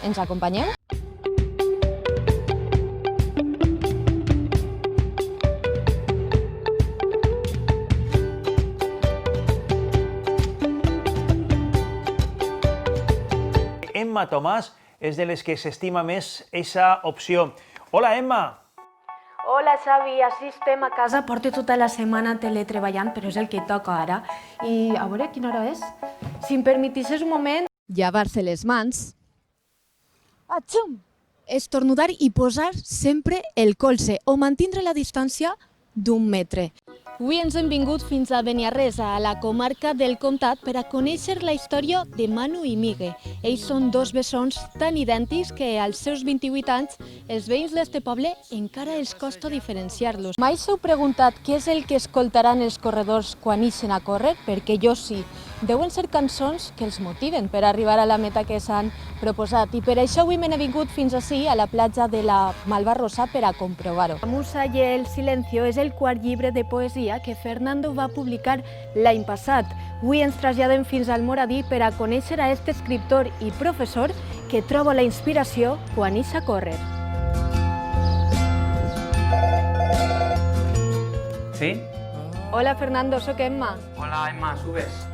Ens acompanyeu? Emma Tomàs és de les que s'estima més aquesta opció. Hola, Emma! Hola, Xavi, així estem a casa. Porto tota la setmana teletreballant, però és el que toca ara. I a veure quina hora és. Si em permetissis un moment... Llevar-se les mans, Atxum! estornudar i posar sempre el colze o mantindre la distància d'1 metre. Avui ens hem vingut fins a Beniarrés, a la comarca del Comtat, per a conèixer la història de Manu i Migue. Ells són dos bessons tan idèntics que als seus 28 anys els veïns d'este poble encara els costa diferenciar-los. Mai s'heu preguntat què és el que escoltaran els corredors quan ixen a córrer? Perquè jo sí. Deuen ser cançons que els motiven per arribar a la meta que s'han proposat i per això avui me n'he vingut fins ací, a la platja de la Malvarrosa, per a comprovar-ho. La Musa y el silencio és el quart llibre de poesia que Fernando va publicar l'any passat. Avui ens traslladem fins al Moradí per a conèixer a aquest escriptor i professor que troba la inspiració quan ix a córrer. ¿Sí? Hola Fernando, soc Emma. Hola, Emma, ¿subes?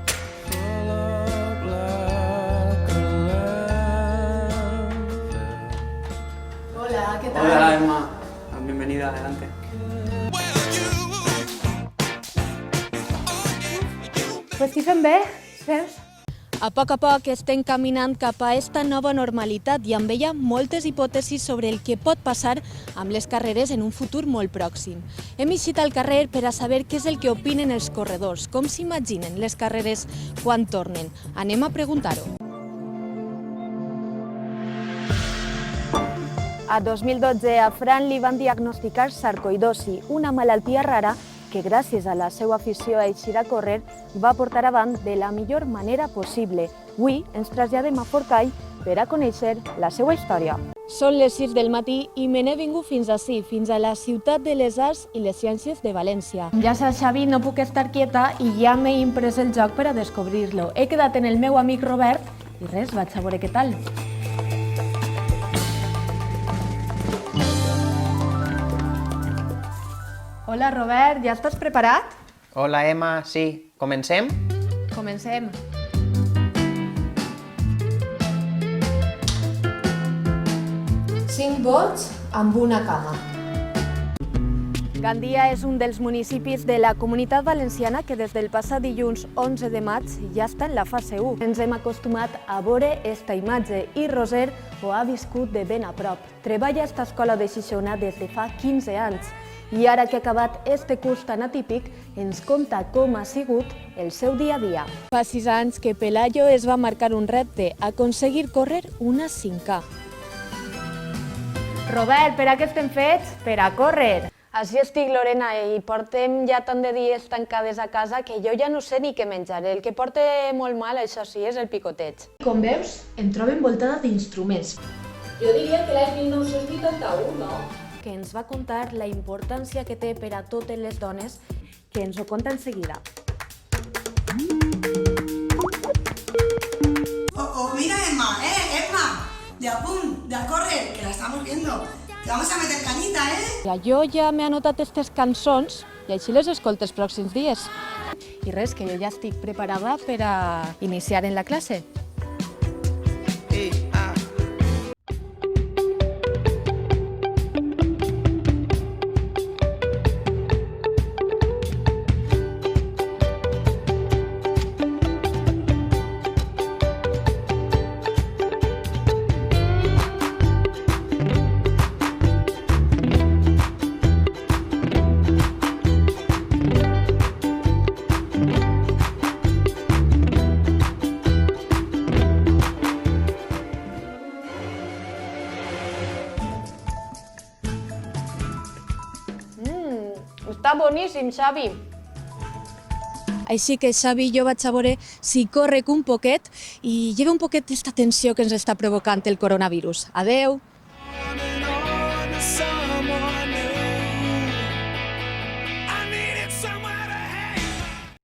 Hola, què tal? Hola, Emma. Bienvenida, adelante. Pues si fem bé, veus? A poc estem caminant cap a esta nova normalitat i amb ella moltes hipòtesis sobre el que pot passar amb les carreres en un futur molt pròxim. Hem eixit al carrer per a saber què és el que opinen els corredors, com s'imaginen les carreres quan tornen. Anem a preguntar-ho. A 2012 a Fran li van diagnosticar sarcoïdosi, una malaltia rara que gràcies a la seva afició a eixir a córrer va portar avant de la millor manera possible. Avui ens traslladem a Forcall per a conèixer la seva història. Són les 6 del matí i me n'he vingut fins ací, fins a la ciutat de les Arts i les Ciències de València. Ja saps, Xavi, no puc estar quieta i ja m'he imprès el joc per a descobrir-lo. He quedat en el meu amic Robert i res, vaig a veure què tal. Hola, Robert, ja estàs preparat? Hola, Emma, sí. Comencem? Comencem. Cinc vots amb una cama. Gandia és un dels municipis de la Comunitat Valenciana que des del passat dilluns 11 de maig ja està en la fase 1. Ens hem acostumat a veure esta imatge i Roser ho ha viscut de ben a prop. Treballa a esta escola de Xixona des de fa 15 anys i ara que ha acabat este curs tan atípic ens conta com ha sigut el seu dia a dia. Fa 6 anys que Pelayo es va marcar un repte, aconseguir córrer una 5K. Robert, per a què estem fets? Per a córrer. Així estic, Lorena, i portem ja tant de dies tancades a casa que jo ja no sé ni què menjar. El que porta molt mal, això sí, és el picoteig. Com veus, em trobo envoltada d'instruments. Jo diria que l'any 1981, no? Que ens va contar la importància que té per a totes les dones, que ens ho conta en seguida. Mira, Emma, Emma, de a punt, de a córrer, que la estamos viendo. Que vamos a meter cañita, Jo ja m'he anotat aquestes cançons i així les escolto els pròxims dies. I res, que jo ja estic preparada per a iniciar en la classe. Està boníssim, Xavi. Així que, Xavi, jo vaig a veure si correc un poquet i lleva un poquet d'esta tensió que ens està provocant el coronavirus. Adeu!